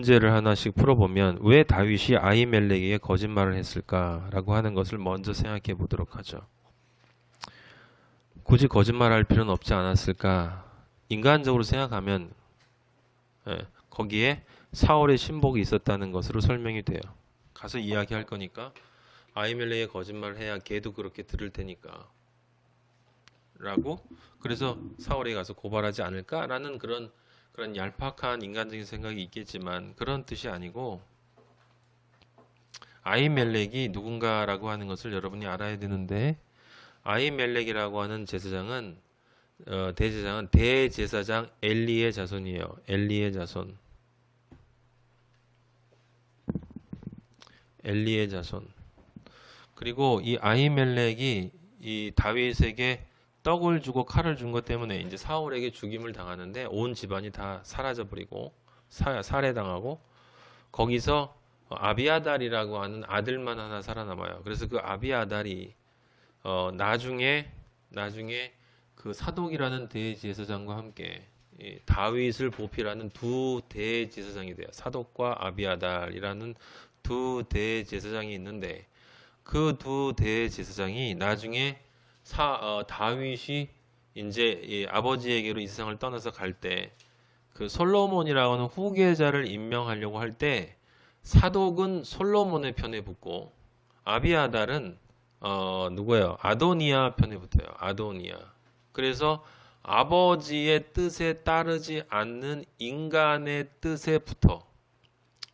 문제를 하나씩 풀어보면 왜 다윗이 아히멜렉에게 거짓말을 했을까라고 하는 것을 먼저 생각해 보도록 하죠. 굳이 거짓말할 필요는 없지 않았을까? 인간적으로 생각하면 거기에 사울의 신복이 있었다는 것으로 설명이 돼요. 가서 이야기할 거니까 아히멜렉에 거짓말을 해야 걔도 그렇게 들을 테니까 라고, 그래서 사울에 가서 고발하지 않을까라는 그런 얄팍한 인간적인 생각이 있겠지만 그런 뜻이 아니고, 아히멜렉이 누군가라고 하는 것을 여러분이 알아야 되는데, 아히멜렉이라고 하는 제사장은 대제사장 엘리의 자손이에요. 엘리의 자손. 엘리의 자손. 그리고 이 아히멜렉이 이 다윗에게 떡을 주고 칼을 준 것 때문에 이제 사울에게 죽임을 당하는데 온 집안이 다 사라져버리고 살해당하고, 거기서 아비아달이라고 하는 아들만 하나 살아남아요. 그래서 그 아비아달이 나중에 그 사독이라는 대제사장과 함께 다윗을 보필하는 두 대제사장이 돼요. 사독과 아비아달이라는 두 대제사장이 있는데, 그 두 대제사장이 나중에 다윗이 이제 아버지에게로 이 세상을 떠나서 갈 때 그 솔로몬이라고 하는 후계자를 임명하려고 할 때 사독은 솔로몬의 편에 붙고 아비아달은 누구예요? 아도니아 편에 붙어요. 아도니아. 그래서 아버지의 뜻에 따르지 않는 인간의 뜻에 붙어.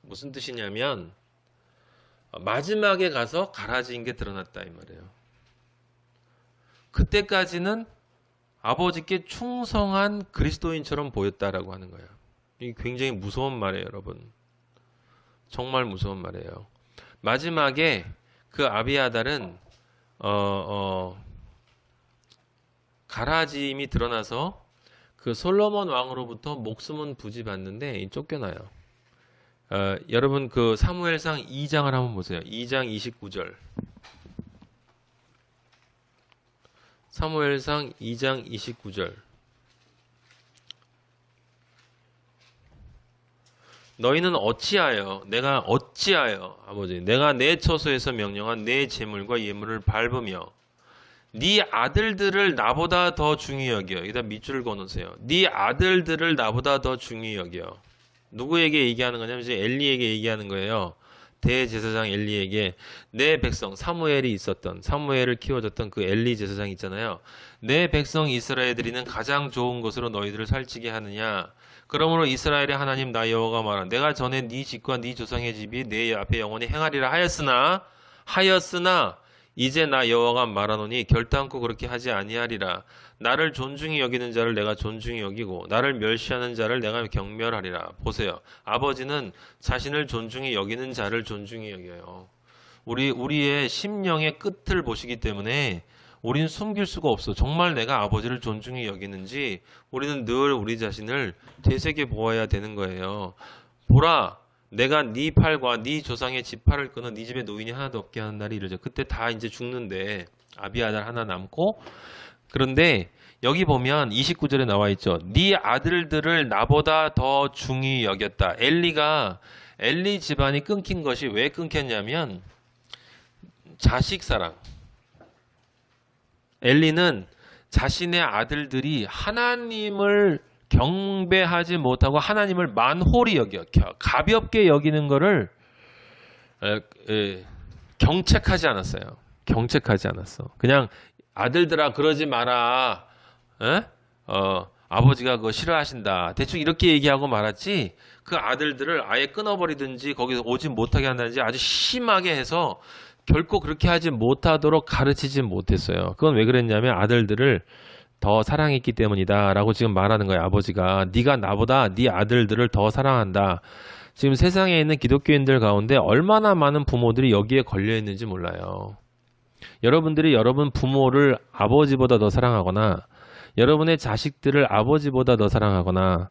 무슨 뜻이냐면 마지막에 가서 가라지인 게 드러났다 이 말이에요. 그때까지는 아버지께 충성한 그리스도인처럼 보였다라고 하는 거예요. 이게 굉장히 무서운 말이에요, 여러분. 정말 무서운 말이에요. 마지막에 그 아비아달은 가라짐이 드러나서 그 솔로몬 왕으로부터 목숨은 부지받는데 쫓겨나요. 여러분 그 사무엘상 2장을 한번 보세요. 2장 29절. 사무엘상 2장 29절. 너희는 어찌하여 아버지 내가 내 처소에서 명령한 내 제물과 예물을 밟으며 네 아들들을 나보다 더 중히 여겨. 여기다 밑줄을 그어놓으세요. 네 아들들을 나보다 더 중히 여겨. 누구에게 얘기하는 거냐면 이제 엘리에게 얘기하는 거예요. 대제사장 엘리에게 내 백성 사무엘을 키워줬던 그 엘리 제사장 있잖아요. 내 백성 이스라엘 드리는 가장 좋은 것으로 너희들을 살찌게 하느냐. 그러므로 이스라엘의 하나님 나 여호와가 말한 내가 전에 네 집과 네 조상의 집이 내 앞에 영원히 행하리라 하였으나 이제 나 여호와가 말하노니 결단코 그렇게 하지 아니하리라. 나를 존중히 여기는 자를 내가 존중히 여기고 나를 멸시하는 자를 내가 경멸하리라. 보세요. 아버지는 자신을 존중히 여기는 자를 존중히 여겨요. 우리의 심령의 끝을 보시기 때문에 우리는 숨길 수가 없어. 정말 내가 아버지를 존중히 여기는지 우리는 늘 우리 자신을 되새겨 보아야 되는 거예요. 보라, 내가 네 팔과 네 조상의 지팔을 끊어 네 집에 노인이 하나도 없게 하는 날이 이르죠. 그때 다 이제 죽는데 아비아달 하나 남고, 그런데 여기 보면 29절에 나와 있죠. 네 아들들을 나보다 더 중히 여겼다. 엘리 집안이 끊긴 것이 왜 끊겼냐면 자식 사랑. 엘리는 자신의 아들들이 하나님을 경배하지 못하고 하나님을 만홀히 여겨 가볍게 여기는 것을 경책하지 않았어요. 경책하지 않았어. 그냥 아들들아 그러지 마라. 아버지가 그거 싫어하신다. 대충 이렇게 얘기하고 말았지, 그 아들들을 아예 끊어버리든지 거기서 오지 못하게 한다든지 아주 심하게 해서 결코 그렇게 하지 못하도록 가르치지 못했어요. 그건 왜 그랬냐면 아들들을 더 사랑했기 때문이다 라고 지금 말하는 거예요. 아버지가 네가 나보다 네 아들들을 더 사랑한다. 지금 세상에 있는 기독교인들 가운데 얼마나 많은 부모들이 여기에 걸려 있는지 몰라요. 여러분들이 여러분 부모를 아버지보다 더 사랑하거나 여러분의 자식들을 아버지보다 더 사랑하거나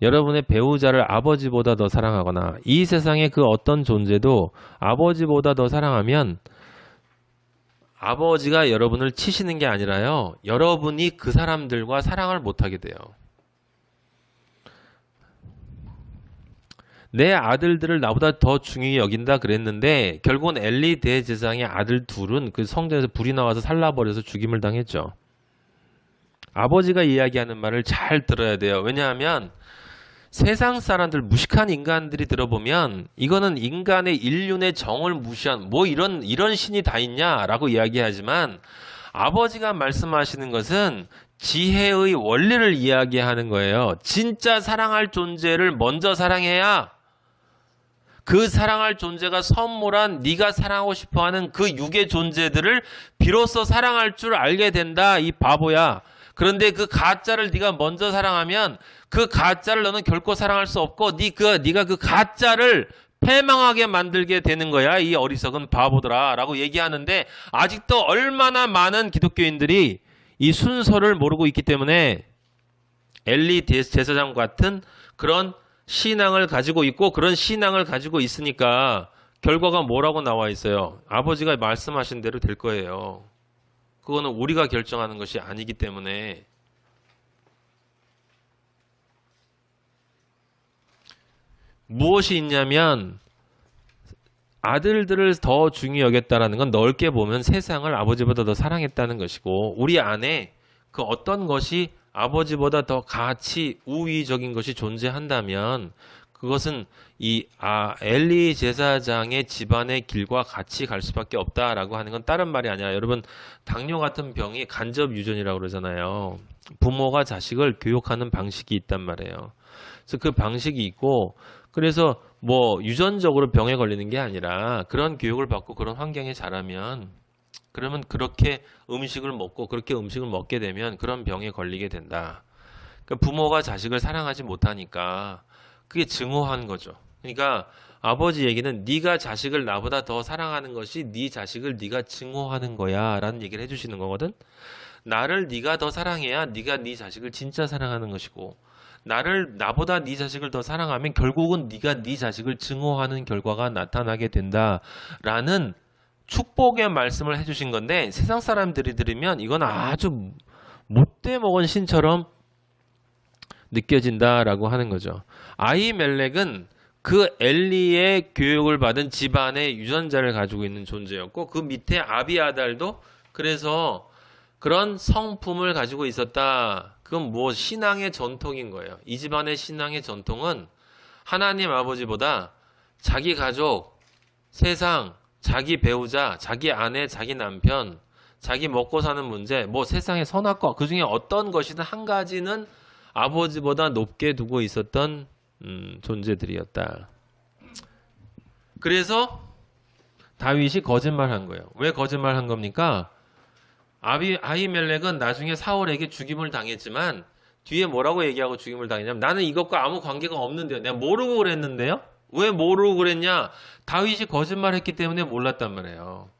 여러분의 배우자를 아버지보다 더 사랑하거나 이 세상의 그 어떤 존재도 아버지보다 더 사랑하면 아버지가 여러분을 치시는 게 아니라요, 여러분이 그 사람들과 사랑을 못하게 돼요. 내 아들들을 나보다 더 중요히 여긴다 그랬는데 결국은 엘리 대제사장의 아들 둘은 그 성전에서 불이 나와서 살라버려서 죽임을 당했죠. 아버지가 이야기하는 말을 잘 들어야 돼요. 왜냐하면 세상 사람들, 무식한 인간들이 들어보면 이거는 인간의 인륜의 정을 무시한 뭐 이런 신이 다 있냐라고 이야기하지만 아버지가 말씀하시는 것은 지혜의 원리를 이야기하는 거예요. 진짜 사랑할 존재를 먼저 사랑해야 그 사랑할 존재가 선물한 네가 사랑하고 싶어하는 그 육의 존재들을 비로소 사랑할 줄 알게 된다. 이 바보야. 그런데 그 가짜를 네가 먼저 사랑하면 그 가짜를 너는 결코 사랑할 수 없고 네가 그 가짜를 패망하게 만들게 되는 거야. 이 어리석은 바보들아 라고 얘기하는데 아직도 얼마나 많은 기독교인들이 이 순서를 모르고 있기 때문에 엘리 제사장 같은 그런 신앙을 가지고 있고 그런 신앙을 가지고 있으니까 결과가 뭐라고 나와 있어요. 아버지가 말씀하신 대로 될 거예요. 그거는 우리가 결정하는 것이 아니기 때문에 무엇이 있냐면 아들들을 더 중히 여겼다라는 건 넓게 보면 세상을 아버지보다 더 사랑했다는 것이고 우리 안에 그 어떤 것이 아버지보다 더 가치 우위적인 것이 존재한다면 그것은 이 엘리 제사장의 집안의 길과 같이 갈 수밖에 없다라고 하는 건 다른 말이 아니라 여러분 당뇨 같은 병이 간접 유전이라고 그러잖아요. 부모가 자식을 교육하는 방식이 있단 말이에요. 그래서 그 방식이 있고 그래서 뭐 유전적으로 병에 걸리는 게 아니라 그런 교육을 받고 그런 환경에 자라면 그러면 그렇게 음식을 먹고 그렇게 음식을 먹게 되면 그런 병에 걸리게 된다. 그러니까 부모가 자식을 사랑하지 못하니까 그게 증오한 거죠. 그러니까 아버지 얘기는 네가 자식을 나보다 더 사랑하는 것이 네 자식을 네가 증오하는 거야 라는 얘기를 해주시는 거거든. 나를 네가 더 사랑해야 네가 네 자식을 진짜 사랑하는 것이고 나보다 네 자식을 더 사랑하면 결국은 네가 네 자식을 증오하는 결과가 나타나게 된다라는 축복의 말씀을 해주신 건데 세상 사람들이 들으면 이건 아주 못돼 먹은 신처럼 느껴진다라고 하는 거죠. 아히멜렉은 그 엘리의 교육을 받은 집안의 유전자를 가지고 있는 존재였고 그 밑에 아비아달도 그래서 그런 성품을 가지고 있었다. 그건 뭐 신앙의 전통인 거예요. 이 집안의 신앙의 전통은 하나님 아버지보다 자기 가족, 세상, 자기 배우자, 자기 아내, 자기 남편, 자기 먹고 사는 문제, 뭐 세상의 선악과 그 중에 어떤 것이든 한 가지는 아버지보다 높게 두고 있었던 존재들이었다. 그래서 다윗이 거짓말한 거예요. 왜 거짓말한 겁니까? 아히멜렉은 나중에 사울에게 죽임을 당했지만 뒤에 뭐라고 얘기하고 죽임을 당했냐면 나는 이것과 아무 관계가 없는데요. 내가 모르고 그랬는데요. 왜 모르고 그랬냐? 다윗이 거짓말했기 때문에 몰랐단 말이에요.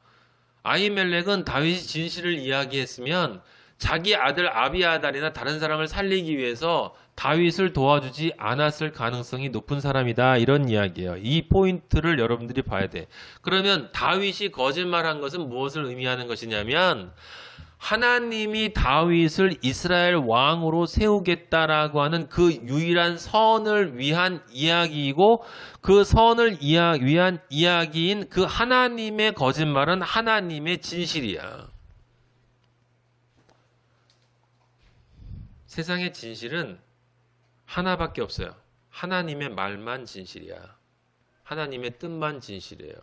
아히멜렉은 다윗이 진실을 이야기했으면 자기 아들 아비아달이나 다른 사람을 살리기 위해서 다윗을 도와주지 않았을 가능성이 높은 사람이다. 이런 이야기예요. 이 포인트를 여러분들이 봐야 돼. 그러면 다윗이 거짓말한 것은 무엇을 의미하는 것이냐면 하나님이 다윗을 이스라엘 왕으로 세우겠다라고 하는 그 유일한 선을 위한 이야기이고 그 선을 위한 이야기인 그 하나님의 거짓말은 하나님의 진실이야. 세상의 진실은 하나밖에 없어요. 하나님의 말만 진실이야. 하나님의 뜻만 진실이에요.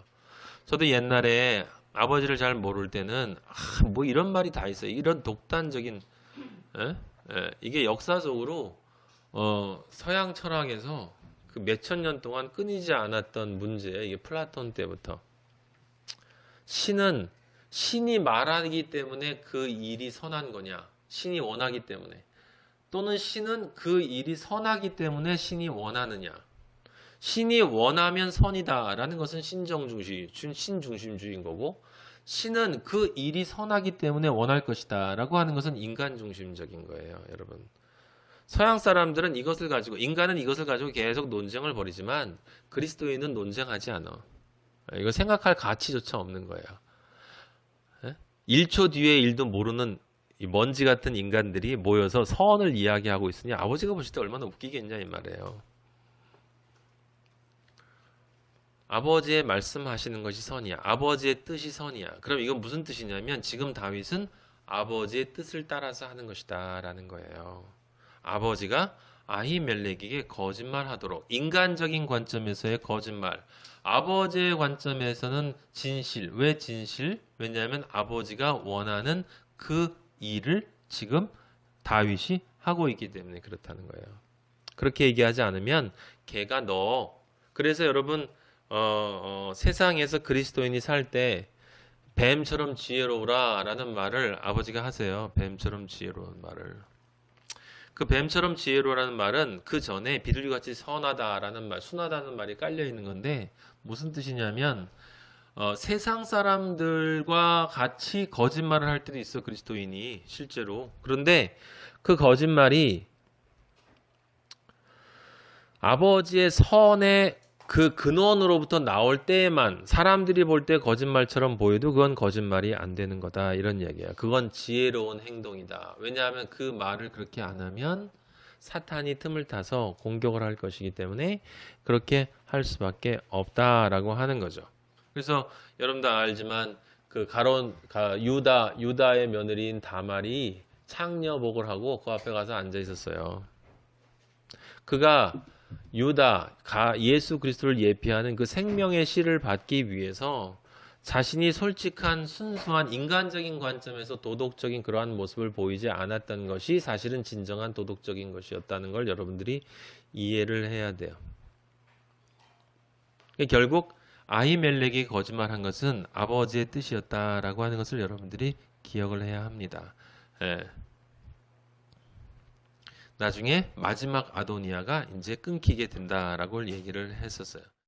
저도 옛날에 아버지를 잘 모를 때는 뭐 이런 말이 다 있어요. 이런 독단적인 이게 역사적으로 서양 철학에서 그 몇천 년 동안 끊이지 않았던 문제예요. 이게 플라톤 때부터 신이 말하기 때문에 그 일이 선한 거냐? 신이 원하기 때문에 또는 신은 그 일이 선하기 때문에 신이 원하느냐? 신이 원하면 선이다라는 것은 신중심주의인 거고 신은 그 일이 선하기 때문에 원할 것이다 라고 하는 것은 인간중심적인 거예요. 여러분 서양 사람들은 이것을 가지고 인간은 이것을 가지고 계속 논쟁을 벌이지만 그리스도인은 논쟁하지 않아. 이거 생각할 가치조차 없는 거예요. 1초 뒤의 일도 모르는 이 먼지 같은 인간들이 모여서 선을 이야기하고 있으니 아버지가 보실 때 얼마나 웃기겠냐 이 말이에요. 아버지의 말씀하시는 것이 선이야. 아버지의 뜻이 선이야. 그럼 이건 무슨 뜻이냐면 지금 다윗은 아버지의 뜻을 따라서 하는 것이다 라는 거예요. 아버지가 아히멜렉에게 거짓말하도록, 인간적인 관점에서의 거짓말, 아버지의 관점에서는 진실. 왜 진실? 왜냐하면 아버지가 원하는 그 일을 지금 다윗이 하고 있기 때문에 그렇다는 거예요. 그렇게 얘기하지 않으면 걔가 그래서 여러분 세상에서 그리스도인이 살 때 뱀처럼 지혜로우라 라는 말을 아버지가 하세요. 뱀처럼 지혜로운 말을. 그 뱀처럼 지혜로라는 말은 그 전에 비둘기같이 선하다라는 말, 순하다는 말이 깔려 있는 건데 무슨 뜻이냐면 세상 사람들과 같이 거짓말을 할 때도 있어 그리스도인이 실제로. 그런데 그 거짓말이 아버지의 선의 그 근원으로부터 나올 때에만 사람들이 볼 때 거짓말처럼 보여도 그건 거짓말이 안 되는 거다 이런 얘기야. 그건 지혜로운 행동이다. 왜냐하면 그 말을 그렇게 안 하면 사탄이 틈을 타서 공격을 할 것이기 때문에 그렇게 할 수밖에 없다라고 하는 거죠. 그래서 여러분 다 알지만 그 유다의 며느리인 다말이 창녀복을 하고 그 앞에 가서 앉아 있었어요. 그가 예수 그리스도를 예피하는 그 생명의 씨를 받기 위해서 자신이 솔직한 순수한 인간적인 관점에서 도덕적인 그러한 모습을 보이지 않았던 것이 사실은 진정한 도덕적인 것이었다는 걸 여러분들이 이해를 해야 돼요. 결국 아히멜렉이 거짓말한 것은 아버지의 뜻이었다라고 하는 것을 여러분들이 기억을 해야 합니다. 예. 나중에 마지막 아도니아가 이제 끊기게 된다라고 얘기를 했었어요.